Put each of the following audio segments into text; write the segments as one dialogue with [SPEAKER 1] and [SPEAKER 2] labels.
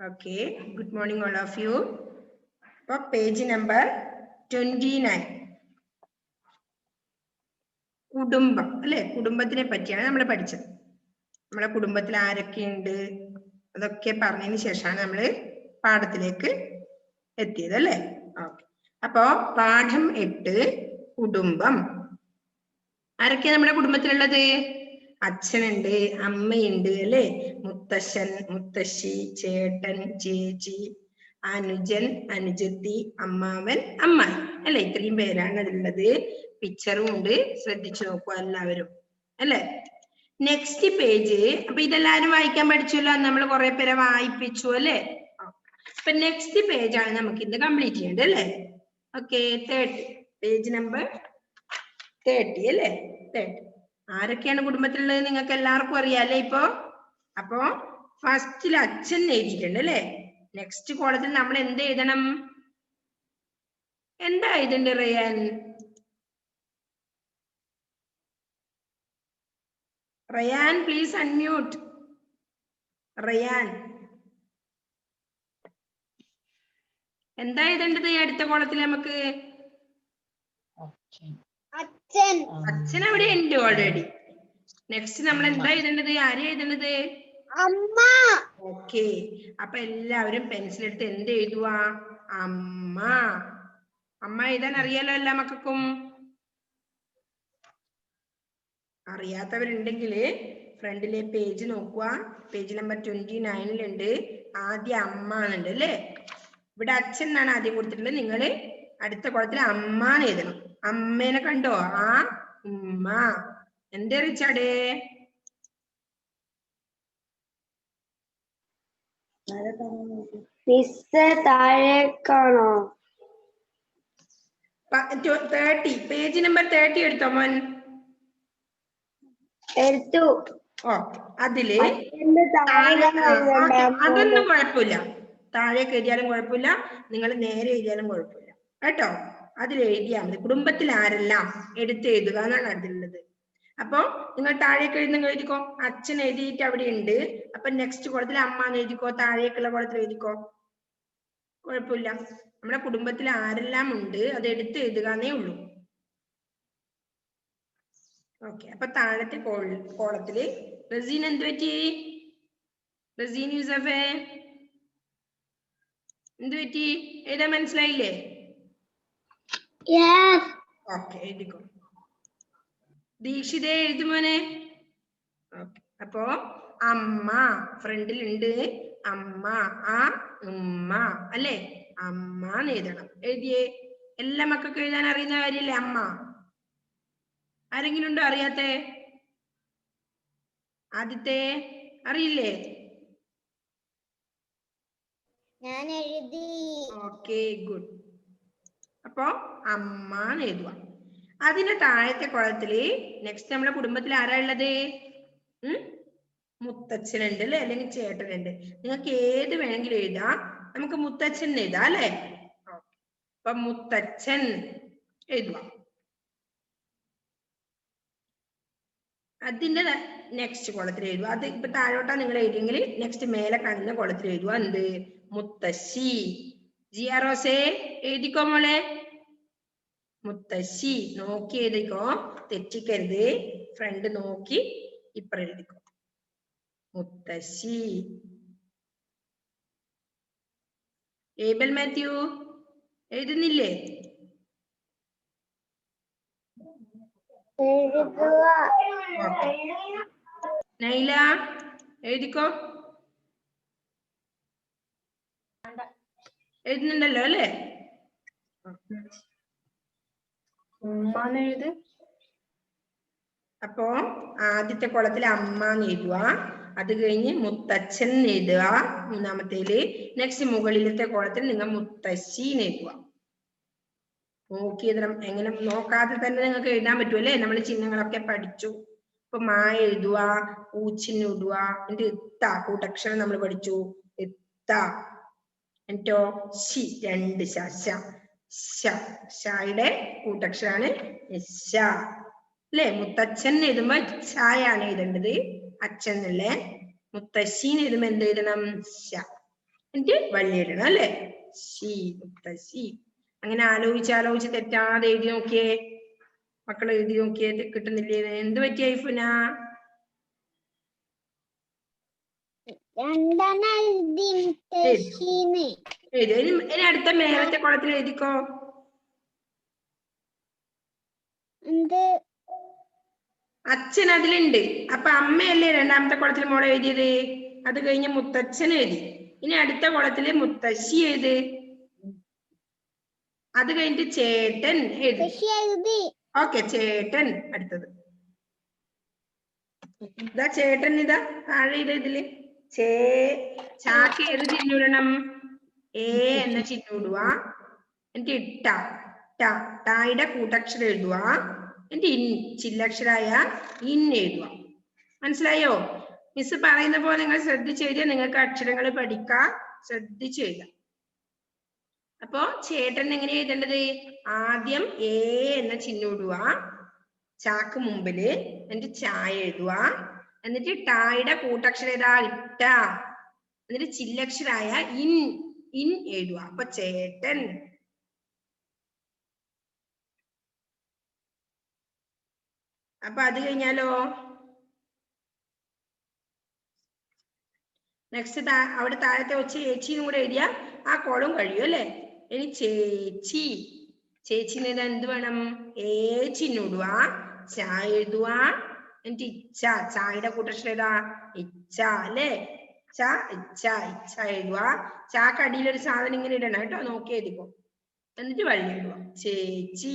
[SPEAKER 1] Okay, good morning all of you. Page number 29. കുടുംബം അല്ലെ, കുടുംബത്തിനെ പറ്റിയാണ് നമ്മൾ പഠിച്ചത്. നമ്മളെ കുടുംബത്തിൽ ആരൊക്കെയുണ്ട് അതൊക്കെ പറഞ്ഞതിന് ശേഷമാണ് നമ്മൾ പാഠത്തിലേക്ക് എത്തിയത് അല്ലേ. ഓക്കെ, അപ്പോ പാഠം 8 കുടുംബം. ആരൊക്കെയാ നമ്മുടെ കുടുംബത്തിലുള്ളത്? അച്ഛനുണ്ട്, അമ്മയുണ്ട് അല്ലെ, മുത്തശ്ശൻ, മുത്തശ്ശി, ചേട്ടൻ, ചേച്ചി, അനുജൻ, അനുജത്തി, അമ്മാവൻ, അമ്മായി അല്ലെ. ഇത്രയും പേരാണ് അതിലുള്ളത്. പിക്ചറും ഉണ്ട്, ശ്രദ്ധിച്ചു നോക്കുക എല്ലാവരും അല്ലെ. Next page. അപ്പൊ ഇതെല്ലാരും വായിക്കാൻ പഠിച്ചല്ലോ, നമ്മൾ കുറെ പേരെ വായിപ്പിച്ചു അല്ലെ. അപ്പൊ നെക്സ്റ്റ് പേജ് ആണ് നമുക്ക് ഇന്ന് കംപ്ലീറ്റ് ചെയ്യേണ്ടത് അല്ലെ. ഓക്കെ, 30, പേജ് നമ്പർ 30 അല്ലെ. 30. ആരൊക്കെയാണ് കുടുംബത്തിലുള്ളത് നിങ്ങൾക്ക് എല്ലാവർക്കും അറിയാം അല്ലെ ഇപ്പൊ. അപ്പോ ഫസ്റ്റിൽ അച്ഛൻ എഴുതിയിട്ടുണ്ട് അല്ലെ. നെക്സ്റ്റ് കോളത്തിൽ നമ്മൾ എന്ത് എഴുതണം? എന്താ എഴുതണ്ടേ Ryan? Ryan please unmute. Ryan എന്താ എഴുതേണ്ടത് അടുത്ത കോളത്തിൽ നമുക്ക്? അച്ഛൻ അവിടെ ഉണ്ട് ഓൾറെഡി. നെക്സ്റ്റ് നമ്മൾ എന്താ എഴുതേണ്ടത്? ആരെയാ എഴുതേണ്ടത്? അമ്മ. ഓക്കെ, അപ്പൊ എല്ലാവരും പെൻസിൽ എടുത്ത് എന്ത് എഴുതുക? അമ്മ. അമ്മ എഴുതാൻ അറിയാലോ എല്ലാ മക്കൾക്കും. അറിയാത്തവരുണ്ടെങ്കിൽ ഫ്രണ്ടിലെ പേജ് നോക്കുക. പേജ് നമ്പർ 29 ആദ്യം അമ്മ എന്നുണ്ട് അല്ലേ. ഇവിടെ അച്ഛൻ എന്നാണ് ആദ്യം കൊടുത്തിട്ടുള്ളത്. നിങ്ങൾ അടുത്ത കുളത്തിൽ അമ്മ എഴുതണം. അമ്മേനെ കണ്ടോ? ആ ഉമ്മ. എന്തേ റിച്ചാടേ?
[SPEAKER 2] താഴേക്കാണോ?
[SPEAKER 1] 30, പേജ് നമ്പർ 30 എടുത്തോ മോൻ?
[SPEAKER 2] എടുത്തു.
[SPEAKER 1] ഓ, അതില് അതൊന്നും കുഴപ്പമില്ല. താഴേക്ക് എഴുതിയാലും കുഴപ്പമില്ല, നിങ്ങൾ നേരെ എഴുതിയാലും കുഴപ്പമില്ല കേട്ടോ. അതിൽ എഴുതിയാൽ മതി. കുടുംബത്തിൽ ആരെല്ലാം എടുത്ത് എഴുതുക എന്നാണ് അതിലുള്ളത്. അപ്പൊ നിങ്ങൾ താഴേക്ക് എഴുതുന്ന എഴുതിക്കോ. അച്ഛൻ എഴുതിയിട്ട് അവിടെ ഉണ്ട്. അപ്പൊ നെക്സ്റ്റ് കുളത്തിൽ അമ്മ എന്ന് എഴുതിക്കോ. താഴേക്കുള്ള കുളത്തിൽ എഴുതിക്കോ, കുഴപ്പമില്ല. നമ്മുടെ കുടുംബത്തിൽ ആരെല്ലാം ഉണ്ട് അത് എടുത്ത് എഴുതുകന്നേ ഉള്ളൂ. ഓക്കെ, അപ്പൊ താഴത്തെ കോളത്തില് റസീൻ എന്ത് പറ്റി? റസീൻ യൂസഫേ എന്ത് പറ്റി? എഴുതാൻ മനസ്സിലായില്ലേ? ഓക്കെ, എഴുതിക്കോ. ദീക്ഷിതേ എഴുതുമോനെ. ഓക്കെ, അപ്പോ അമ്മ ഫ്രണ്ടിൽ ഉണ്ട്. അമ്മ, ആ ഉമ്മ അല്ലെ. അമ്മ എന്ന് എഴുതണം. എഴുതിയേ. എല്ലാ മക്കൾക്കും എഴുതാൻ അറിയുന്ന കാര്യല്ലേ അമ്മ? ആരെങ്കിലും ഉണ്ടോ അറിയാത്തെ? ആദ്യത്തെ അറിയില്ലേ?
[SPEAKER 2] ഞാൻ എഴുതി.
[SPEAKER 1] Okay, good. അപ്പോ അമ്മ എന്ന് എഴുതുക. അതിന്റെ താഴത്തെ കുളത്തില് നെക്സ്റ്റ് നമ്മുടെ കുടുംബത്തിൽ ആരാ ഉള്ളത്? മുത്തച്ഛനുണ്ട് അല്ലെ, അല്ലെങ്കിൽ ചേട്ടനുണ്ട്. നിങ്ങൾക്ക് ഏത് വേണമെങ്കിലും എഴുതാം. നമുക്ക് മുത്തച്ഛൻ എഴുതാം അല്ലെ. അപ്പൊ മുത്തച്ഛൻ എഴുതുക. അതിന്റെ നെക്സ്റ്റ് കോളത്തിൽ എഴുതുക. അത് ഇപ്പൊ താഴോട്ടാ നിങ്ങൾ എഴുതിയെങ്കിൽ നെക്സ്റ്റ് മേലെ കാണുന്ന കോളത്തിൽ എഴുതുക. എന്ത്? മുത്തശ്ശി. ജിയാറോസേ എഴുതിക്കോ മോളെ. മുത്തശ്ശി നോക്കി എഴുതിക്കോ, തെറ്റിക്കരുത്. ഫ്രണ്ട് നോക്കി ഇപ്പറ എഴുതിക്കോ. മുത്തശ്ശി. ഏബൽ മാത്യു എഴുതുന്നില്ലേ? നൈല എഴുതിക്കോ. എഴുതുന്നുണ്ടല്ലോ അല്ലേ. അപ്പോ ആദ്യത്തെ കോളത്തിൽ അമ്മ എഴുതുക. അത് കഴിഞ്ഞ് മുത്തച്ഛൻ എഴുതുക മൂന്നാമത്തേല്. നെക്സ്റ്റ് മുകളിലത്തെ കോളത്തിൽ നിങ്ങൾ മുത്തശ്ശി എഴുതുക. നോക്കി എഴുതണം. എങ്ങനെ നോക്കാതെ തന്നെ നിങ്ങൾക്ക് എഴുതാൻ പറ്റുമല്ലേ. നമ്മൾ ചിഹ്നങ്ങളൊക്കെ പഠിച്ചു. ഇപ്പൊ മാ എഴുതുക, ഊച്ചിന് ഇടുക. എന്നിട്ട് ഇത്ത കൂട്ടക്ഷരം നമ്മൾ പഠിച്ചു. ഇത്ത. എന്നിട്ടോ ശി, 2 ശ. ഷായുടെ കൂട്ടക്ഷരാണ് ശ അല്ലെ. മുത്തച്ഛൻ എഴുതുമ്പോ ഷായാണ് എഴുതേണ്ടത്, അച്ഛൻ അല്ലേ. മുത്തശ്ശീൻ എഴുതുമ്പോ എന്ത് എഴുതണം? ശ. എന്നിട്ട് വള്ളിയിടണം അല്ലെ. ശി, മുത്തശ്ശി. അങ്ങനെ ആലോചിച്ച് തെറ്റാതെ എഴുതി നോക്കിയേ. മക്കൾ എഴുതി നോക്കിയേ, കിട്ടുന്നില്ലേ? എന്ത് പറ്റിയ ഐഫുന? ഇനി അടുത്ത മേലത്തെ കുളത്തിൽ എഴുതിക്കോ. അച്ഛൻ അതിലുണ്ട്. അപ്പൊ അമ്മയല്ലേ രണ്ടാമത്തെ കുളത്തിൽ മോളെ എഴുതിയത്. അത് കഴിഞ്ഞ് മുത്തച്ഛൻ എഴുതി. ഇനി അടുത്ത കുളത്തില് മുത്തശ്ശി എഴുത്. അത് കഴിഞ്ഞിട്ട് ചേട്ടൻ എഴുതി. ഓക്കെ, ചേട്ടൻ. അടുത്തത് ഇതാ ചേട്ടൻ. ഇതാ താഴെ ഇതില് ചാക്ക് ഏത് ചിഹ്നമിടണം? എ എന്ന ചിഹ്നം ഇടുക. എന്നിട്ട് ടായുടെ കൂട്ടക്ഷരം എഴുതുക. എന്നിട്ട് ചില്ലക്ഷരായ ഇൻ എഴുതുക. മനസ്സിലായോ? മിസ് പറയുന്ന പോലെ നിങ്ങൾ ശ്രദ്ധിച്ചു എഴുതിയാൽ നിങ്ങൾക്ക് അക്ഷരങ്ങൾ പഠിക്കാം. ശ്രദ്ധിച്ചു എഴുതാം. അപ്പോ ചേട്ടൻ എങ്ങനെ എഴുതേണ്ടത്? ആദ്യം എ എന്ന ചിഹ്നം ഇടുക, ചാക്ക് മുമ്പില്. എന്നിട്ട് ചായ എഴുതുക. എന്നിട്ട് ടായുടെ കൂട്ടക്ഷരം ഏതാ? ഇട്ട. എന്നിട്ട് ചില്ലക്ഷരായ ഇൻ എഴുതുക. അപ്പൊ ചേട്ടൻ. അപ്പൊ അത് കഴിഞ്ഞാലോ നെക്സ്റ്റ് അവിടെ താഴത്തെ ചേച്ചിന്നും കൂടെ എഴുതിയ ആ കോളം കഴിയും അല്ലെ. ഇനി ചേച്ചി. ചേച്ചിന് എന്ത് വേണം? ഏ ചിഹ്നം ഇടുക, ചായ എഴുതുക. എന്നിട്ട് ഇച്ച. ചായയുടെ കൂട്ടക്ഷരം ഏതാ? ഇച്ച അല്ലെ. ഇച്ച എഴുതുക. ചാക്കടിയിൽ ഒരു സാധനം ഇങ്ങനെ ഇടണം കേട്ടോ, നോക്കി എഴുതിക്കോ. എന്നിട്ട് വള്ളി ഇടുക. ചേച്ചി.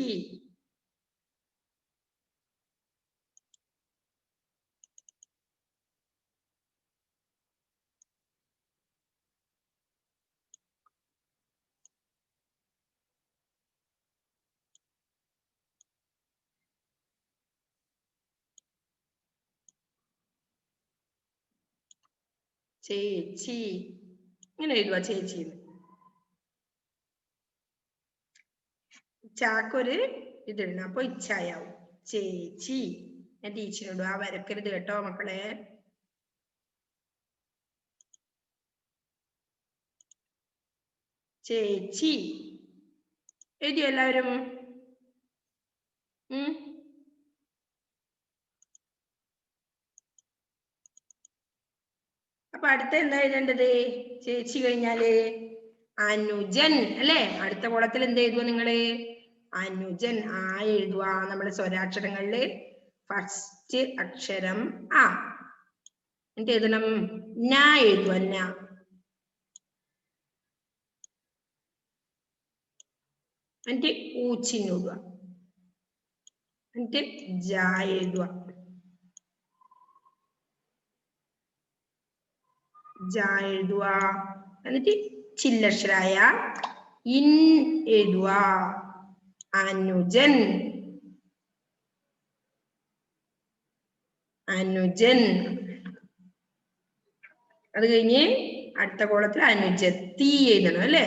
[SPEAKER 1] ചേച്ചി ഇങ്ങനെ എഴുതുക. ചേച്ചി. ചാക്കൊരു ഇതിടണം. അപ്പൊ ഇച്ഛായാവും. ചേച്ചി. ഞാൻ ടീച്ചറിടുക. വരക്കരുത് കേട്ടോ മക്കളെ. ചേച്ചി എഴുതിയോ എല്ലാവരും? അപ്പൊ അടുത്ത എന്താ എഴുതേണ്ടത്? ചേച്ചി കഴിഞ്ഞാല് അനുജൻ അല്ലെ. അടുത്ത കോളത്തിൽ എന്ത് എഴുതുക നിങ്ങള്? അനുജൻ. ആ എഴുതുക. നമ്മുടെ സ്വരാക്ഷരങ്ങളില് ഫസ്റ്റ് അക്ഷരം ആ. എന്നിട്ട് എഴുതണം ന എഴുതുക. ന. എന്നിട്ട് ഊച്ചിന്നിടുക. എന്നിട്ട് ജ എഴുതുക. ജ എഴുതുക. എന്നിട്ട് ചില്ലക്ഷരായ ഇൻ എഴുതുക. അനുജൻ. അനുജൻ. അത് കഴിഞ്ഞ് അടുത്ത കോളത്തിൽ അനുജത്തി എഴുതണം അല്ലെ.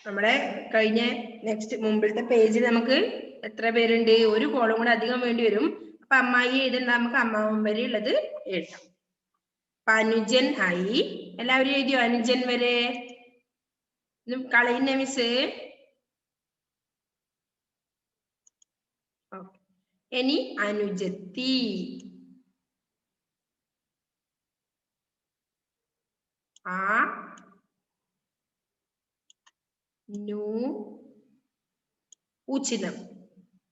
[SPEAKER 1] നമ്മുടെ കഴിഞ്ഞ നെക്സ്റ്റ് മുമ്പിലത്തെ പേജിൽ നമുക്ക് എത്ര പേരുണ്ട്? ഒരു കോളം കൂടെ അധികം വേണ്ടി വരും. അപ്പൊ അമ്മായി എഴുതണ്ട, നമുക്ക് അമ്മാവൻ വരെ ഉള്ളത് എഴുതാം. അപ്പൊ അനുജൻ ആയി. എല്ലാവരും എഴുതിയോ അനുജൻ വരെ? കളയുന്ന മിസ്. ഇനി അനുജത്തി. ആ നു ഉച്ചിതം.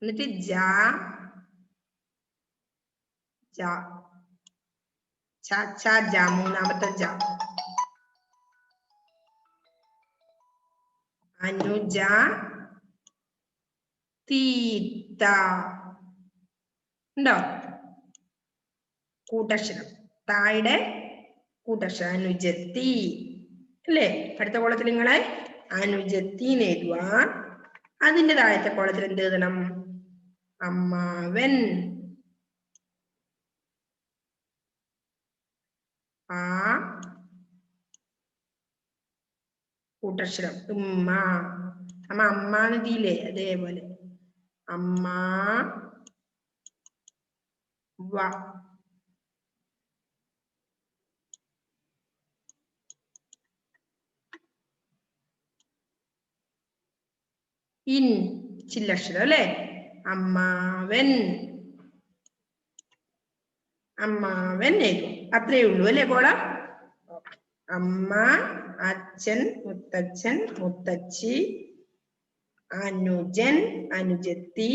[SPEAKER 1] എന്നിട്ട് ജ മൂന്നാമത്തെ ജ. അനുജ തീത്ത ഉണ്ടോ? കൂട്ടക്ഷരം തായുടെ കൂട്ടക്ഷരം അനുജത്തി. അല്ലേ? അടുത്ത കോളത്തിൽ നിങ്ങളെ അനുജത്തി എഴുതുക. അതിന്റെ താഴത്തെ കോളത്തിൽ എന്ത് എഴുതണം? അമ്മാവൻ. ആ കൂട്ടക്ഷരം ഉമ്മ. അമ്മ എഴുതിയില്ലേ? അതേപോലെ അമ്മ വ. ഇൻ ചില്ലക്ഷരം അല്ലെ? അമ്മാവൻ. അമ്മാവൻ എഴുതും. അത്രയേ ഉള്ളൂ അല്ലെ കോളം? അമ്മ, അച്ഛൻ, മുത്തച്ഛൻ, മുത്തച്ഛി, അനുജൻ, അനുജത്തി,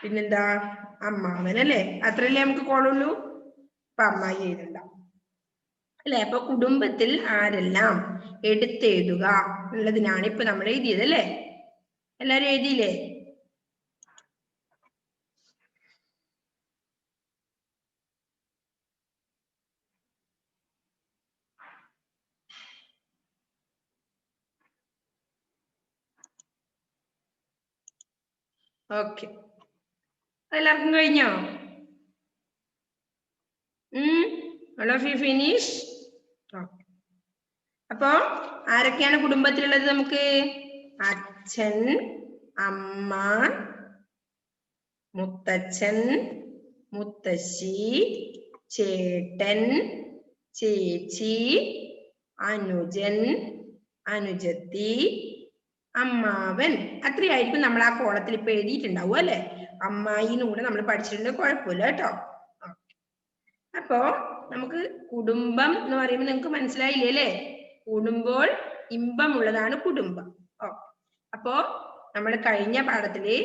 [SPEAKER 1] പിന്നെന്താ? അമ്മാവൻ അല്ലെ? അത്രയല്ലേ നമുക്ക് കോളുള്ളൂ. അപ്പൊ അമ്മായി എഴുതണ്ട അല്ലെ? അപ്പൊ കുടുംബത്തിൽ ആരെല്ലാം എടുത്തെഴുതുക എന്നുള്ളതിനാണ് ഇപ്പൊ നമ്മൾ എഴുതിയത് അല്ലെ? എല്ലാരും എഴുതിയില്ലേ? ഓക്കെ, എല്ലാവർക്കും കഴിഞ്ഞോ? all of you finish? അപ്പൊ ആരൊക്കെയാണ് കുടുംബത്തിലുള്ളത്? നമുക്ക് അച്ഛൻ, അമ്മ, മുത്തച്ഛൻ, മുത്തശ്ശി, ചേട്ടൻ, ചേച്ചി, അനുജൻ, അനുജത്തി, അമ്മാവൻ. അത്രയായിരിക്കും നമ്മൾ ആ കോളത്തിൽ ഇപ്പൊ എഴുതിയിട്ടുണ്ടാവും അല്ലെ? അമ്മായിന്നും കൂടെ നമ്മൾ പഠിച്ചിട്ടുണ്ട്, കുഴപ്പമില്ല കേട്ടോ. അപ്പോ നമുക്ക് കുടുംബം എന്ന് പറയുമ്പോൾ നിങ്ങൾക്ക് മനസ്സിലായില്ലേ അല്ലേ? കൂടുമ്പോൾ ഇമ്പമുള്ളതാണ് കുടുംബം. അപ്പോ നമ്മൾ കഴിഞ്ഞ പാഠത്തില്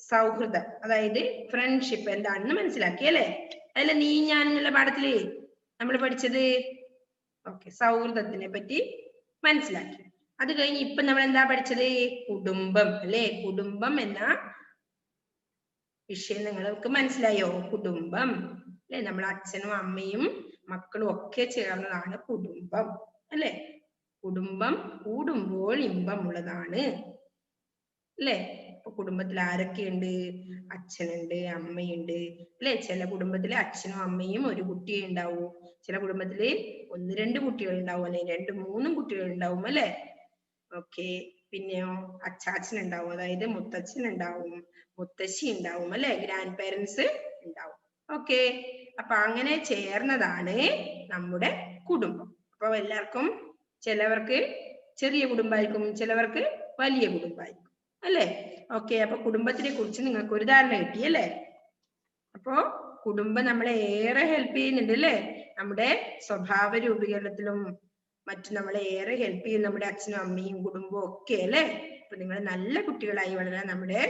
[SPEAKER 1] സൗഹൃദം, അതായത് ഫ്രണ്ട്ഷിപ്പ് എന്താണെന്ന് മനസ്സിലാക്കി അല്ലേ? അതല്ല നീ ഞാൻ എന്നുള്ള പാഠത്തില് നമ്മൾ പഠിച്ചത്. ഓക്കെ, സൗഹൃദത്തിനെ പറ്റി മനസ്സിലാക്കി. അത് കഴിഞ്ഞ് ഇപ്പൊ നമ്മൾ എന്താ പഠിച്ചത്? കുടുംബം അല്ലെ? കുടുംബം എന്ന വിഷയം നിങ്ങൾക്ക് മനസ്സിലായോ? കുടുംബം അല്ലെ? നമ്മൾ അച്ഛനും അമ്മയും മക്കളും ഒക്കെ ചേർന്നതാണ് കുടുംബം അല്ലെ? കുടുംബം കൂടുമ്പോൾ ഇമ്പമുള്ളതാണ് അല്ലെ? ഇപ്പൊ കുടുംബത്തിൽ ആരൊക്കെയുണ്ട്? അച്ഛനുണ്ട്, അമ്മയുണ്ട് അല്ലെ? ചില കുടുംബത്തില് അച്ഛനും അമ്മയും ഒരു കുട്ടിയെ ഉണ്ടാവൂ. ചില കുടുംബത്തില് 1-2 കുട്ടികൾ ഉണ്ടാവും, അല്ലെങ്കിൽ 2-3 കുട്ടികൾ ഉണ്ടാവും അല്ലെ? ഓക്കെ, പിന്നെയോ അച്ചാച്ചൻ ഉണ്ടാവും, അതായത് മുത്തച്ഛൻ ഉണ്ടാവും, മുത്തശ്ശി ഉണ്ടാവും അല്ലെ? ഗ്രാൻഡ് പേരൻസ് ഉണ്ടാവും. ഓക്കെ, അപ്പൊ അങ്ങനെ ചേർന്നതാണ് നമ്മുടെ കുടുംബം. അപ്പൊ എല്ലാവർക്കും, ചിലവർക്ക് ചെറിയ കുടുംബമായിരിക്കും, ചിലവർക്ക് വലിയ കുടുംബമായിരിക്കും അല്ലെ? ഓക്കെ, അപ്പൊ കുടുംബത്തിനെ കുറിച്ച് നിങ്ങൾക്ക് ഒരു ധാരണ കിട്ടി അല്ലെ? അപ്പോ കുടുംബം നമ്മളെ ഏറെ ഹെൽപ്പ് ചെയ്യുന്നുണ്ട് അല്ലെ? നമ്മുടെ സ്വഭാവ രൂപീകരണത്തിലും മറ്റും നമ്മളെ ഏറെ ഹെൽപ്പ് ചെയ്യും നമ്മുടെ അച്ഛനും അമ്മയും കുടുംബവും ഒക്കെ അല്ലെ? അപ്പൊ നിങ്ങൾ നല്ല കുട്ടികളായി വളരാൻ നമ്മുടെ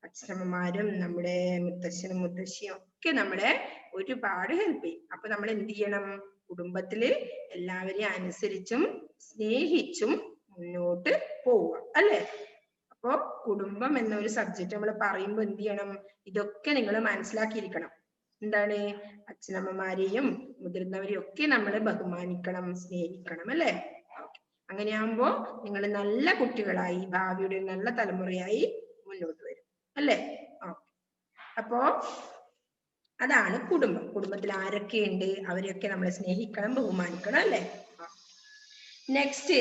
[SPEAKER 1] അച്ഛനമ്മമാരും നമ്മുടെ മുത്തശ്ശനും മുത്തശ്ശിയും ഒക്കെ നമ്മളെ ഒരുപാട് ഹെൽപ്പ് ചെയ്യും. അപ്പൊ നമ്മൾ എന്ത് ചെയ്യണം? കുടുംബത്തില് എല്ലാവരെയും അനുസരിച്ചും സ്നേഹിച്ചും മുന്നോട്ട് പോവുക അല്ലെ? അപ്പോ കുടുംബം എന്ന ഒരു സബ്ജക്ട് നമ്മൾ പറയുമ്പോൾ എന്ത് ചെയ്യണം? ഇതൊക്കെ നിങ്ങൾ മനസ്സിലാക്കിയിരിക്കണം. എന്താണ്? അച്ഛനമ്മമാരെയും മുതിർന്നവരെയും ഒക്കെ നമ്മൾ ബഹുമാനിക്കണം, സ്നേഹിക്കണം അല്ലെ? അങ്ങനെയാകുമ്പോ നിങ്ങൾ നല്ല കുട്ടികളായി ഭാവിയുടെ നല്ല തലമുറയായി മുന്നോട്ട് വരും അല്ലെ? അപ്പോ അതാണ് കുടുംബം. കുടുംബത്തിൽ ആരൊക്കെയുണ്ട് അവരെയൊക്കെ നമ്മൾ സ്നേഹിക്കണം, ബഹുമാനിക്കണം അല്ലെ? നെക്സ്റ്റ്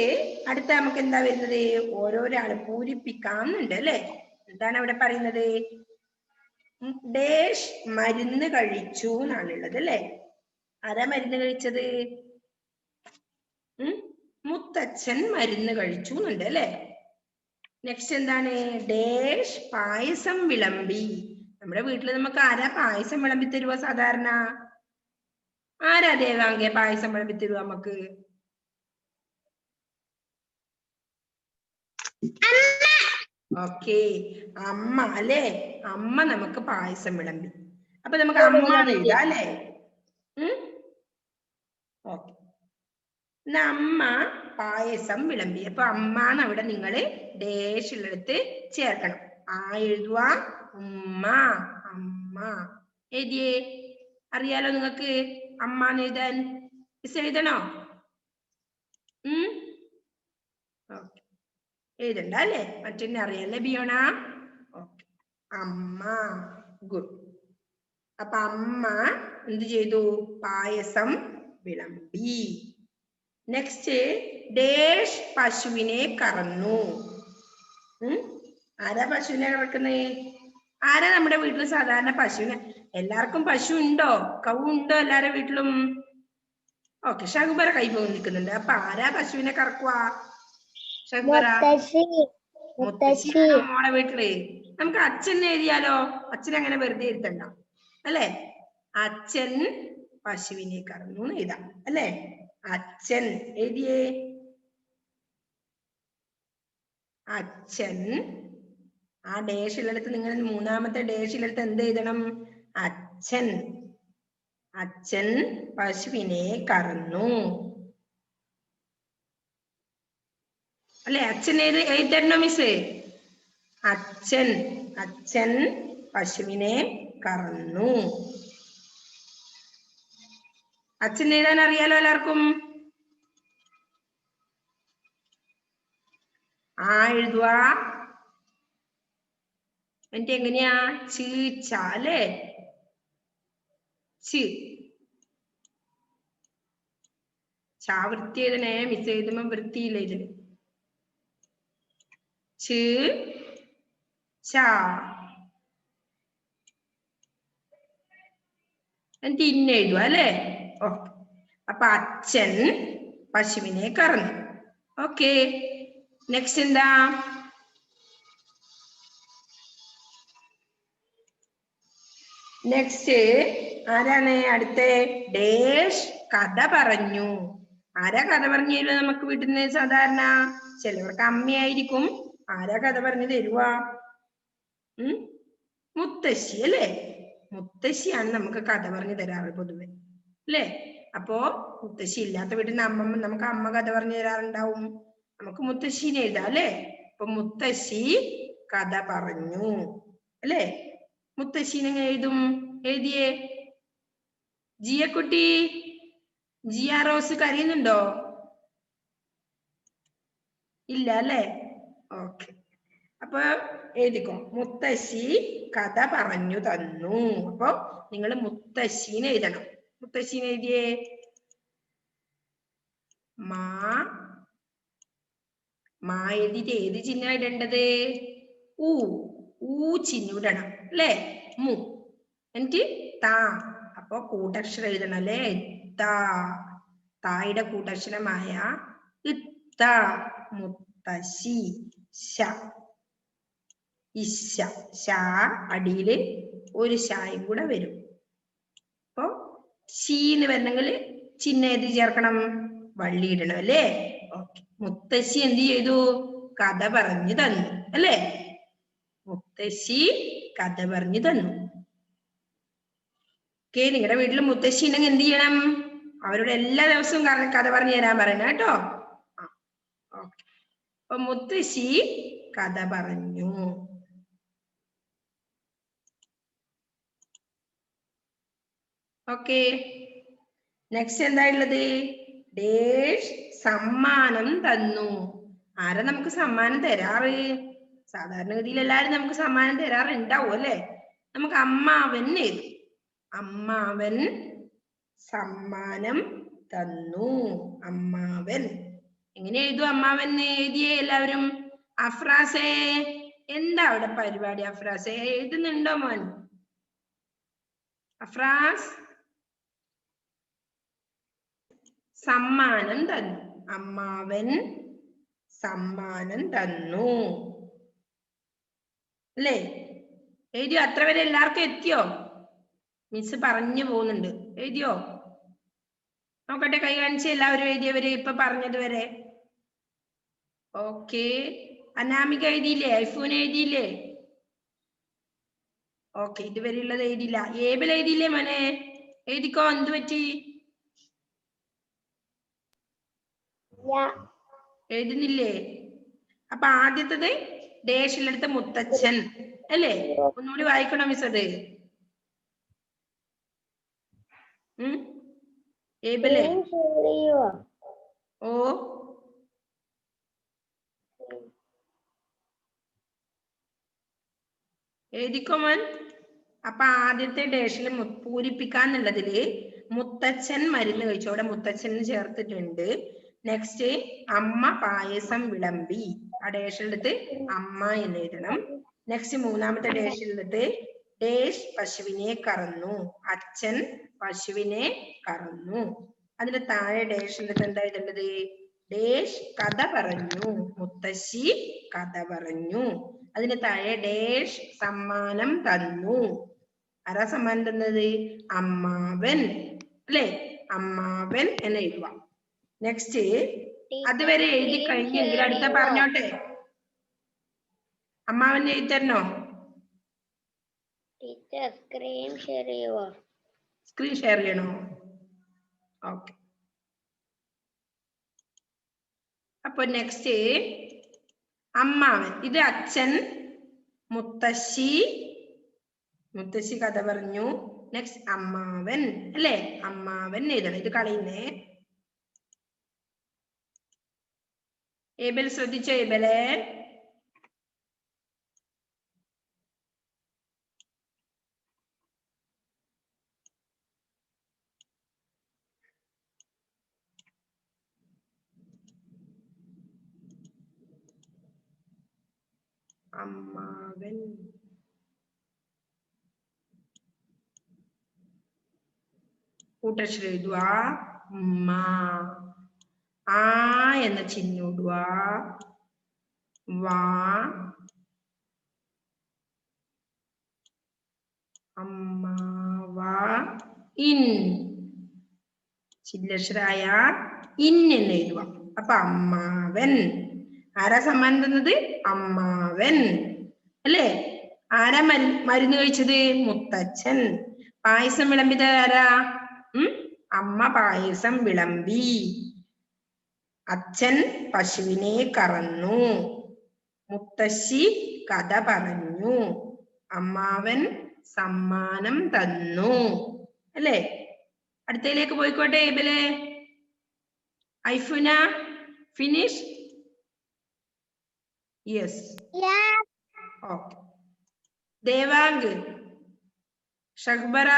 [SPEAKER 1] അടുത്ത നമുക്ക് എന്താ വരുന്നത്? ഓരോരാള് പൂരിപ്പിക്കാന്നുണ്ട് അല്ലെ? എന്താണ് അവിടെ പറയുന്നത്? ഡേഷ് മരുന്ന് കഴിച്ചു എന്നാണുള്ളത് അല്ലെ? ആരാ മരുന്ന് കഴിച്ചത്? മുത്തച്ഛൻ മരുന്ന് കഴിച്ചു എന്നുണ്ട് അല്ലെ? നെക്സ്റ്റ് എന്താണ്? ഡേഷ് പായസം വിളമ്പി. നമ്മുടെ വീട്ടിൽ നമുക്ക് ആരാ പായസം വിളമ്പി തരുക സാധാരണ? ആരാ ദേവാംഗ പായസം വിളമ്പി തരുക നമുക്ക്? ഓക്കെ, അമ്മ അല്ലെ? അമ്മ നമുക്ക് പായസം വിളമ്പി. അപ്പൊ നമുക്ക് അമ്മ എഴുതാം അല്ലെ? ഓക്കെ, എന്നാ അമ്മ പായസം വിളമ്പി. അപ്പൊ അമ്മാന്ന് അവിടെ നിങ്ങള് ഡേഷ് ഉള്ളിടത്ത് ചേർക്കണം. ആ എഴുതുക, ഉമ്മ, അമ്മ എഴുതിയേ. അറിയാലോ നിങ്ങൾക്ക് അമ്മ എന്ന് എഴുതാൻ? മിസ് എഴുതണോ? ഓക്കെ, എഴുതണ്ട അല്ലേ? മറ്റൊന്നെ അറിയാല്ലേ ബിയോണ? ഓക്കെ, അമ്മ. ഗുഡ്. അപ്പൊ അമ്മ എന്ത് ചെയ്തു? പായസം വിളമ്പി. നെക്സ്റ്റ്, ഡേഷ് പശുവിനെ കറന്നു. ആരാ പശുവിനെ കറക്കുന്നേ? ആരാ നമ്മുടെ വീട്ടിൽ സാധാരണ പശുവിനെ? എല്ലാവർക്കും പശു ഉണ്ടോ? കൗ ഉണ്ടോ എല്ലാരുടെ വീട്ടിലും? ഓക്കെ, ഷഹുബറ കൈ പോയി നിൽക്കുന്നുണ്ട്. അപ്പൊ ആരാ പശുവിനെ കറക്കുക? ഷഹുബറ? മുത്തശ്ശിയാണോ മോളെ വീട്ടില്? നമുക്ക് അച്ഛൻ എഴുതിയാലോ? അച്ഛൻ അങ്ങനെ വെറുതെ എഴുതണ്ട അല്ലേ? അച്ഛൻ പശുവിനെ കറന്നു എഴുതാം അല്ലേ? അച്ഛൻ എഴുതിയേ. അച്ഛൻ. ആ ഡേഷിലെടുത്ത് നിങ്ങൾ മൂന്നാമത്തെ ഡേഷിലെടുത്ത് എന്ത് എഴുതണം? അച്ഛൻ. അച്ഛൻ പശുവിനെ കറന്നു അല്ലെ? അച്ഛൻ എഴുതരണോ മിസ്? അച്ഛൻ. അച്ഛൻ പശുവിനെ കറന്നു. അച്ഛൻ എഴുതാൻ അറിയാലോ എല്ലാവർക്കും? ആ എഴുതുക. എന്നിട്ട് എങ്ങനെയാ? ചീച്ച അല്ലേ? ചാ വൃത്തി എഴുതണേ. മിസ് എഴുതുമ്പോ വൃത്തിയില്ല ഇതിന്. എന്നിട്ട് ഇന്ന എഴുതുക അല്ലേ? ഓക്കെ. അപ്പൊ അച്ഛൻ പശുവിനെ കറന്നു. ഓക്കെ, നെക്സ്റ്റ് എന്താ? നെക്സ്റ്റ് ആരാണ് അടുത്ത? ഡേഷ് കഥ പറഞ്ഞു. ആരാ കഥ പറഞ്ഞു തരുക നമുക്ക് വീട്ടിൽ നിന്ന് സാധാരണ? ചിലവർക്ക് അമ്മയായിരിക്കും. ആരാ കഥ പറഞ്ഞു തരുക? മുത്തശ്ശി അല്ലേ? മുത്തശ്ശിയാണ് നമുക്ക് കഥ പറഞ്ഞു തരാറ് പൊതുവെ അല്ലേ? അപ്പോ മുത്തശ്ശി ഇല്ലാത്ത വീട്ടിൽ നിന്ന് അമ്മ നമുക്ക് അമ്മ കഥ പറഞ്ഞു തരാറുണ്ടാവും. നമുക്ക് മുത്തശ്ശീനെ എഴുതാം അല്ലേ? അപ്പൊ മുത്തശ്ശി കഥ പറഞ്ഞു അല്ലേ? മുത്തശ്ശീനെ എങ്ങനെ എഴുതും? എഴുതിയേ. ജിയക്കുട്ടി, ജിയ റോസ് കരയുന്നുണ്ടോ? ഇല്ല അല്ലേ? ഓക്കെ, അപ്പൊ എഴുതിക്കോ. മുത്തശ്ശി കഥ പറഞ്ഞു തന്നു. അപ്പൊ നിങ്ങൾ മുത്തശ്ശീനെ എഴുതണം. മുത്തശ്ശീനെ എഴുതിയേ. മാ എഴുതിട്ട് ഏത് ചിഹ്നം ഇടേണ്ടത്? ഊ ചിഹ്നം ഇടണം അല്ലേ? മു. എന്നിട്ട് താ. അപ്പൊ കൂട്ടക്ഷരം എഴുതണം അല്ലേ? തായുടെ കൂട്ടക്ഷരമായ ഇത്ത. മുത്തശ്ശി. ഇശ. ശ അടിയില് ഒരു ശായും കൂടെ വരും. അപ്പൊ ശീന്ന് വരണമെങ്കിൽ ചിഹ്നം ഏത് ചേർക്കണം? വള്ളി ഇടണം അല്ലേ? ഓക്കെ, മുത്തശ്ശി എന്ത് ചെയ്തു? കഥ പറഞ്ഞു തന്നു അല്ലേ? മുത്തശ്ശി കഥ പറഞ്ഞു തന്നു. ഓക്കെ, നിങ്ങളുടെ വീട്ടിൽ മുത്തശ്ശി ഉണ്ടെങ്കിൽ എന്ത് ചെയ്യണം? അവരോട് എല്ലാ ദിവസവും കഥ പറഞ്ഞു തരാൻ പറയണം കേട്ടോ. ഓക്കെ, അപ്പൊ മുത്തശ്ശി കഥ പറഞ്ഞു. ഓക്കെ, നെക്സ്റ്റ് എന്താ ഉള്ളത്? ഡേഷ് സമ്മാനം തന്നു. ആരാ നമുക്ക് സമ്മാനം തരാറ്? സാധാരണഗതിയിൽ എല്ലാരും നമുക്ക് സമ്മാനം തരാറുണ്ടാവും അല്ലെ? നമുക്ക് അമ്മാവൻ എഴുതും. അമ്മാവൻ സമ്മാനം തന്നു. അമ്മാവൻ. എങ്ങനെ എഴുതും അമ്മാവൻ? എഴുതിയേ എല്ലാവരും. അഫ്രാസേ, എന്താ അവിടെ പരിപാടി? അഫ്രാസേ എഴുതുന്നുണ്ടോ മോൻ? അഫ്രാസ്. സമ്മാനം തന്നു. അമ്മാവൻ സമ്മാനം തന്നു അല്ലേ? എഴുതിയോ? അത്ര വരെ എല്ലാവർക്കും എത്തിയോ? മിസ് പറഞ്ഞു പോകുന്നുണ്ട്. എഴുതിയോ? നോക്കട്ടെ, കൈ കാണിച്ച് എല്ലാവരും എഴുതിയവര് ഇപ്പൊ പറഞ്ഞത് വരെ. ഓക്കെ, അനാമിക എഴുതിയില്ലേ? ഐഫൂൻ എഴുതിയില്ലേ? ഓക്കെ, ഇതുവരെ ഉള്ളത് എഴുതിയില്ല. ഏബിൾ എഴുതിയില്ലേ മോനെ? എഴുതിക്കോ. എന്ത് പറ്റി? എഴുതുന്നില്ലേ? അപ്പൊ ആദ്യത്തത് ഡേഷിലെടുത്ത മുത്തച്ഛൻ അല്ലേ? ഒന്നുകൂടി വായിക്കണോ മിസ്? അത് ഏബിലെ ഓ എഴുതിക്കോ മോൻ. അപ്പൊ ആദ്യത്തെ ഡേഷിൽ പൂരിപ്പിക്കാന്നുള്ളതില് മുത്തച്ഛൻ മരുന്ന് കഴിച്ചു, അവിടെ മുത്തച്ഛൻ ചേർത്തിട്ടുണ്ട്. നെക്സ്റ്റ് അമ്മ പായസം വിളമ്പി, ആ ഡേഷിലെടുത്ത് അമ്മ എന്ന് എഴുതണം. നെക്സ്റ്റ് മൂന്നാമത്തെ ഡേഷിലെടുത്ത് ഡേഷ് പശുവിനെ കറന്നു, അച്ഛൻ പശുവിനെ കറന്നു. അതിന്റെ താഴെ ഡേഷിലെടുത്ത് എന്താ എഴുതേണ്ടത്? ഡേഷ് കഥ പറഞ്ഞു, മുത്തശ്ശി കഥ പറഞ്ഞു. അതിന് താഴെ ഡേഷ് സമ്മാനം തന്നു. ആരാ സമ്മാനം തന്നത്? അമ്മാവൻ അല്ലെ? അമ്മാവൻ എന്ന് എഴുതുക. നെക്സ്റ്റ് അതുവരെ എഴുതി കഴിഞ്ഞെങ്കിൽ അടുത്ത പറഞ്ഞോട്ടെ. അമ്മാവൻ എഴുതി തരണോ? സ്ക്രീൻ ഷെയർ ചെയ്യണോ? ഓക്കെ. അപ്പൊ നെക്സ്റ്റ് അമ്മാവൻ, ഇത് അച്ഛൻ, മുത്തശ്ശി, മുത്തശ്ശി കഥ പറഞ്ഞു. നെക്സ്റ്റ് അമ്മാവൻ അല്ലേ? അമ്മാവൻ എഴുതണം. ഇത് കളയുന്നേ. ഏബൽ ശ്രദ്ധിച്ചോ? ഏബലെ അമ്മാവൻ. കൂട്ടക്ഷരം എഴുതുക. ഉമ്മ. ആ എന്ന ചിഹ്നം ഇടുക. വാ. അമ്മാവ. ഇൻ. ചില്ലക്ഷരായ ഇൻ എന്ന് എഴുതുക. അപ്പൊ അമ്മാവൻ. ആരാ സമ്മാനം തന്നത്? അമ്മാവൻ അല്ലേ? ആരാ മരുന്ന് കഴിച്ചത്? മുത്തച്ഛൻ. പായസം വിളമ്പിയത് ആരാ? അമ്മ പായസം വിളമ്പി. അച്ഛൻ പശുവിനെ കറന്നു. മുത്തശ്ശി കഥ പറഞ്ഞു. അമ്മാവൻ സമ്മാനം തന്നു അല്ലേ? അടുത്തയിലേക്ക് പോയിക്കോട്ടെ ഇബലെ. Aifuna finish? Yes. Okay. Devank, ഷഹ്ബറ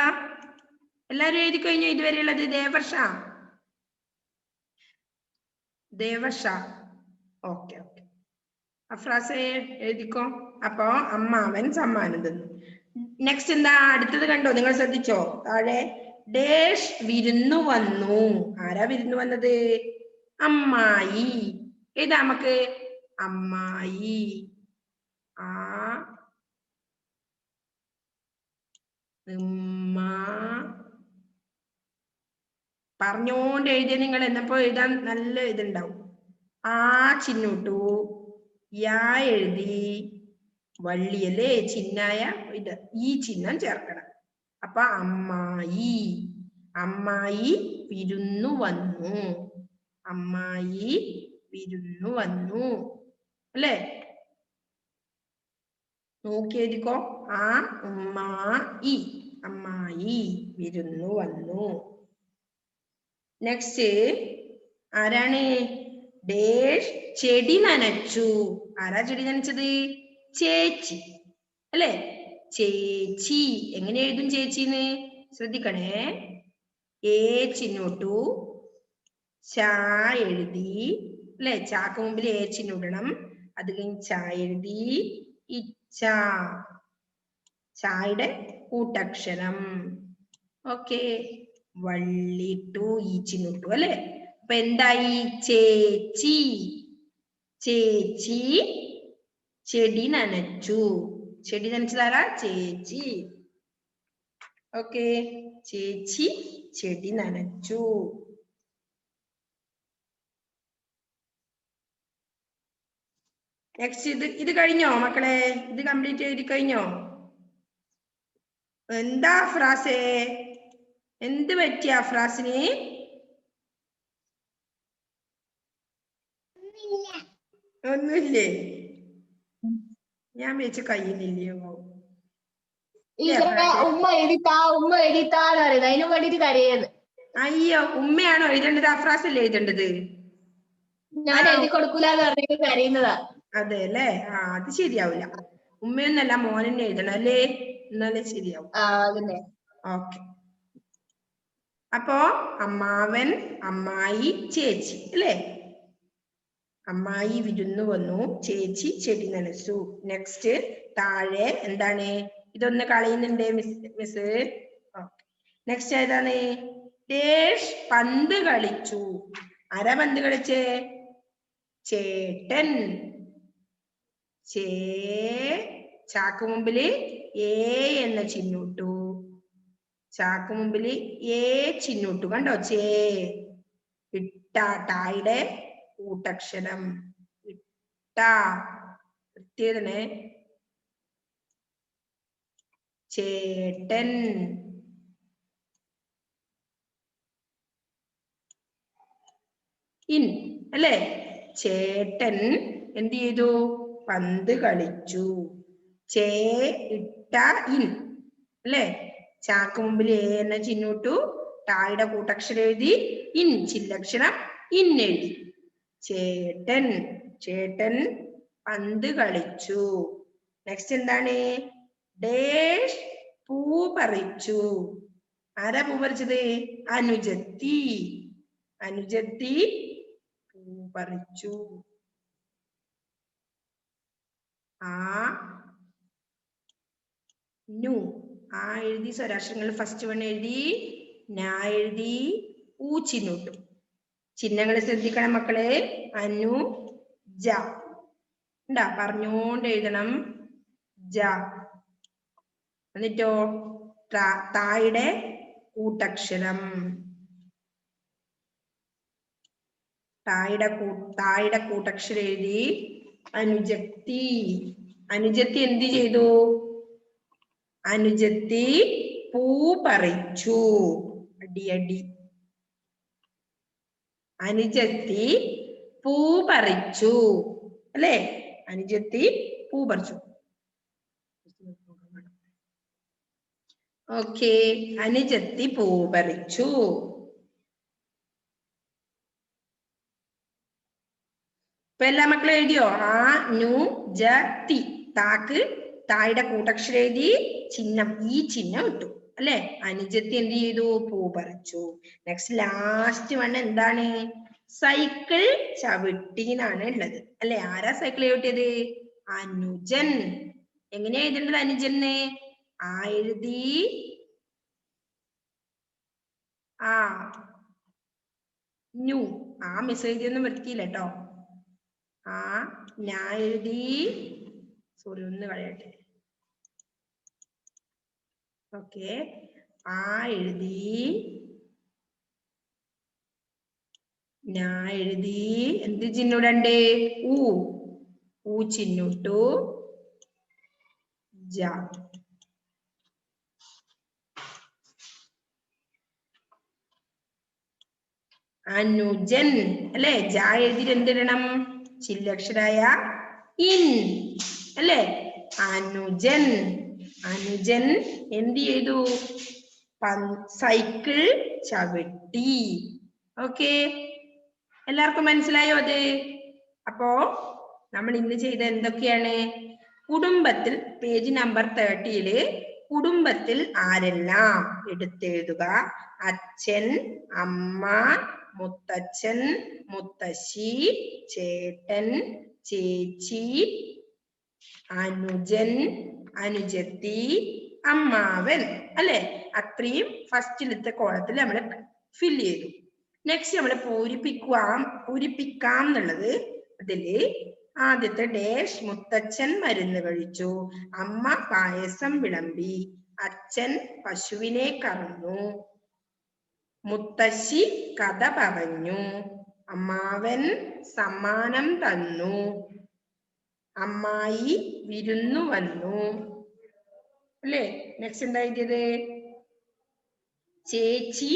[SPEAKER 1] എല്ലാരും എഴുതി കഴിഞ്ഞു ഇതുവരെയുള്ളത്? ദേവർഷ, ദേവർഷ. Okay okay. അഫ്രാസെ എഴുതിക്കോ. അപ്പൊ അമ്മാവൻ സമ്മാനം തന്നു. നെക്സ്റ്റ് എന്താ അടുത്തത്? കണ്ടോ? നിങ്ങൾ ശ്രദ്ധിച്ചോ? താഴെ ഡേഷ് വിരുന്നു വന്നു. ആരാ വിരുന്നു വന്നത്? അമ്മായി. ഏതാ നമുക്ക്? അമ്മായി. ആ പറഞ്ഞോണ്ട് എഴുതിയ നിങ്ങൾ എന്നപ്പോ എഴുതാൻ നല്ല ഇതുണ്ടാവും. ആ ചിഹ്നോട്ടു, യാ എഴുതി, വള്ളിയല്ലേ ചിഹ്നായ ഇത് ഈ ചിഹ്നം ചേർക്കണം. അപ്പൊ അമ്മായി. അമ്മായി വിരുന്നു വന്നു. അമ്മായി വിരുന്നു വന്നു അല്ലേ? നോക്കി എഴുതിക്കോ. ആ ഉമ്മായി, അമ്മായി വിരുന്നു വന്നു. നെക്സ്റ്റ് ആരാണ്? ഡേഷ് ചെടി നനച്ചു. ആരാ ചെടി നനച്ചത്? ചേച്ചി അല്ലേ? ചേച്ചി. എങ്ങനെ എഴുതും ചേച്ചിന്ന്? ശ്രദ്ധിക്കണേ. ഏ ചിഹ്നോട്ടു, ചാ എഴുതി അല്ലെ? ചാക്ക് മുമ്പിൽ ഏ ചിഹ്നം ഇടണം. അത് കഴിഞ്ഞ് ചാ എഴുതി, ഇച്ച, ചായുടെ കൂട്ടക്ഷരം. ഓക്കെ. വള്ളിട്ടു, ഈ ചിഹ്നോട്ടു അല്ലെ? അപ്പൊ എന്തായി? ചേച്ചി. ചേച്ചി ചെടി നനച്ചു. ചെടി നനച്ചതാരാ? ചേച്ചി. ഓക്കെ. ചേച്ചി ചെടി നനച്ചു. നെക്സ്റ്റ് ഇത് കഴിഞ്ഞോ മക്കളെ? ഇത് കംപ്ലീറ്റ് ചെയ്ത് കഴിഞ്ഞോ? എന്താ ഫ്രാസേ? എന്ത് പറ്റിയ ഫ്രാസിന്? ഒന്നുമില്ലേ? ഞാൻ വെച്ച് കയ്യിലില്ലയോ?
[SPEAKER 3] ഉമ്മ എഴുതിത്താ എന്ന് പറയുന്നത് അതിനു വേണ്ടിട്ട് കരയത്.
[SPEAKER 1] അയ്യോ, ഉമ്മയാണോ എഴുതേണ്ടത്? അഫ്രാസ് അല്ലേ എഴുതേണ്ടത്?
[SPEAKER 3] ഞാൻ എഴുതി കൊടുക്കൂലെന്ന് പറഞ്ഞിട്ട് കരയുന്നതാ.
[SPEAKER 1] അതെ അല്ലേ? അത് ശരിയാവില്ല. ഉമ്മയൊന്നല്ല, മോനെന്നെ എഴുതണം അല്ലേ? എന്നാലേ ശരിയാവും.
[SPEAKER 3] അതന്നെ.
[SPEAKER 1] ഓക്കെ. അപ്പോ അമ്മാവൻ, അമ്മായി, ചേച്ചി അല്ലേ? അമ്മായി വിരുന്നു വന്നു, ചേച്ചി ചെടി നനച്ചു. നെക്സ്റ്റ് താഴെ എന്താണ്? ഇതൊന്ന് കളയുന്നുണ്ട് മിസ്. നെക്സ്റ്റ് ഏതാണ്? ഡേഷ് പന്ത് കളിച്ചു. ആരാ പന്ത് കളിച്ചേ? ചേട്ടൻ. ചാക്ക് മുമ്പില് എ എന്ന ചിഹ്നമിട്ടു. ചാക്ക് മുമ്പില് എ ചിഹ്നമിട്ടു. കണ്ടോ? ടായുടെ കൂട്ടക്ഷരം പ്രത്യേകതനെ. ചേട്ടൻ. ഇൻ അല്ലേ? ചേട്ടൻ എന്ത് ചെയ്തു? പന്ത് കളിച്ചു. ഇൻ അല്ലേ? ചാക്ക് മുമ്പിൽ എ എന്ന ചിഹ്നമിട്ടു. ടായുടെ കൂട്ടക്ഷരം എഴുതി. ഇൻ ചില്ലക്ഷരം ഇൻ എഴുതി. ചേട്ടൻ പന്ത് കളിച്ചു. നെക്സ്റ്റ് എന്താണ്? ഡേഷ് പൂ പറിച്ചു. ആരാ പൂ പറിച്ചത്? അനുജത്തി. പൂ പറിച്ചു. എഴുതി. സ്വരാക്ഷരങ്ങൾ ഫസ്റ്റ് വൺ എഴുതി. എഴുതി. ചിഹ്നമിട്ടു. ചിഹ്നങ്ങൾ ശ്രദ്ധിക്കണം മക്കളെ. അനു ജ ഉണ്ടാ? പറഞ്ഞോണ്ട് എഴുതണം. എന്നിട്ടോ തായുടെ കൂട്ടക്ഷരം. തായുടെ കൂട്ടക്ഷരം എഴുതി. അനുജത്തി. അനുജത്തി എന്ത് ചെയ്തു? അനുജത്തി പൂ പറിച്ചു. അടി. അനുജത്തി പൂ പറിച്ചു അല്ലേ? അനുജത്തി പൂ പറിച്ചു. ഓക്കെ. അനുജത്തി പൂ പറിച്ചു. ഇപ്പൊ എല്ലാ മക്കളും എഴുതിയോ? അനുജത്തി. തായുടെ കൂട്ടക്ഷരം എഴുതി. ചിഹ്നം ഈ ചിഹ്നം ഇട്ടു അല്ലെ? അനുജത്തി എന്ത് ചെയ്തു? പൂ പറിച്ചു. നെക്സ്റ്റ് ലാസ്റ്റ് വൺ എന്താണ്? സൈക്കിൾ ചവിട്ടി എന്നാണ് ഉള്ളത് അല്ലെ? ആരാ സൈക്കിൾ ചവിട്ടിയത്? അനുജൻ. എങ്ങനെയാ എഴുതേണ്ടത് അനുജന്? എഴുതി. മെസ്സേജ് ഒന്നും വരുത്തിയില്ല കേട്ടോ. ഞാൻ എഴുതി. സോറി, ഒന്ന് കളയട്ടെ. ഓക്കെ. എഴുതി. എന്ത് ചിഹ്നമിടണ്ടേ? ചിഹ്നമിട്ടു. അനുജൻ അല്ലെ? എഴുതിട്ട് എന്തിടണം? ചില്ലക്ഷരായ ഇൻ അല്ലെ? അനുജൻ. അനുജൻ എന്ത് ചെയ്തു? സൈക്കിൾ ചവിട്ടി. ഓക്കെ, എല്ലാവർക്കും മനസ്സിലായോ അത്? അപ്പോ നമ്മൾ ഇന്ന് ചെയ്ത എന്തൊക്കെയാണ്? കുടുംബത്തിൽ പേജ് നമ്പർ 30 കുടുംബത്തിൽ ആരെല്ലാം എടുത്തെഴുതുക. അച്ഛൻ, അമ്മ, മുത്തച്ഛൻ, മുത്തശ്ശി, ചേട്ടൻ, ചേച്ചി, അനുജൻ, അനുജത്തി, അമ്മാവൻ അല്ലെ? അത്രയും ഫസ്റ്റിലത്തെ കോളത്തിൽ നമ്മൾ ഫില്ല് ചെയ്തു. നെക്സ്റ്റ് നമ്മൾ പൂരിപ്പിക്കാം എന്നുള്ളത്. അതില് ആദ്യത്തെ ഡേഷ്. മുത്തച്ഛൻ മരുന്ന് കഴിച്ചു. അമ്മ പായസം വിളമ്പി. അച്ഛൻ പശുവിനെ കറന്നു. മുത്തശ്ശി കഥ പറഞ്ഞു. അമ്മാവൻ സമ്മാനം തന്നു. അമ്മായി വിരുന്നു വന്നു അല്ലേ? നെക്സ്റ്റ് എന്താ എഴുതിയത്? ചേച്ചി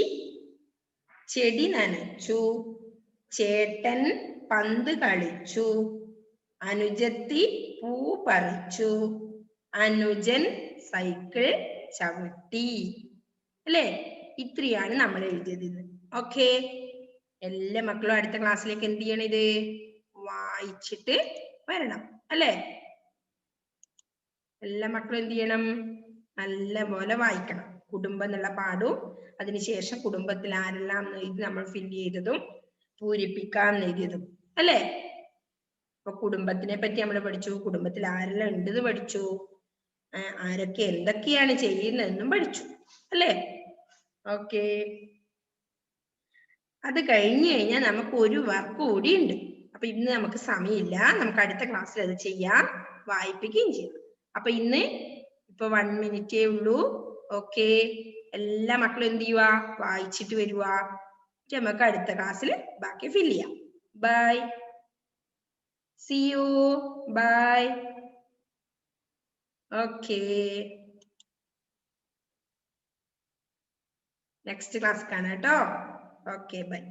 [SPEAKER 1] ചെടി നനച്ചു. ചേട്ടൻ പന്ത് കളിച്ചു. അനുജത്തി പൂ പറിച്ചു. അനുജൻ സൈക്കിൾ ചവിട്ടി. അല്ലേ? ഇത്രയാണ് നമ്മൾ എഴുതിയത് ഇന്ന്. ഓക്കെ, എല്ലാ മക്കളും അടുത്ത ക്ലാസ്സിലേക്ക് എന്ത് ചെയ്യണം? ഇത് വായിച്ചിട്ട് വരണം. അല്ലേ? എല്ലാ മക്കളും എന്ത് ചെയ്യണം? നല്ല പോലെ വായിക്കണം. കുടുംബം എന്നുള്ള പാടും അതിനുശേഷം കുടുംബത്തിൽ ആരെല്ലാം ഇത് നമ്മൾ ഫില്ല് ചെയ്തതും പൂരിപ്പിക്കാൻ എഴുതിയതും. അല്ലേ? അപ്പൊ കുടുംബത്തിനെ പറ്റി നമ്മൾ പഠിച്ചു, കുടുംബത്തിൽ ആരെല്ലാം ഉണ്ടെന്ന് പഠിച്ചു, ആരൊക്കെ എന്തൊക്കെയാണ് ചെയ്യുന്നതെന്നും പഠിച്ചു. അല്ലേ? ഓക്കെ, അത് കഴിഞ്ഞു കഴിഞ്ഞാൽ നമുക്ക് ഒരു വർക്ക് കൂടി ഉണ്ട്. അപ്പൊ ഇന്ന് നമുക്ക് സമയമില്ല, നമുക്ക് അടുത്ത ക്ലാസ്സിൽ അത് ചെയ്യാം, വായിപ്പിക്കുകയും ചെയ്യാം. അപ്പൊ ഇന്ന് ഇപ്പൊ 1 മിനിറ്റേ ഉള്ളൂ. ഓക്കെ, എല്ലാ മക്കളും എന്ത് ചെയ്യുക? വായിച്ചിട്ട് വരുക. നമുക്ക് അടുത്ത ക്ലാസ്സിൽ ബാക്കി ഫില്ല് ചെയ്യാം. Bye, see you, bye. Okay, next class കാണാം കേട്ടോ. Okay, by.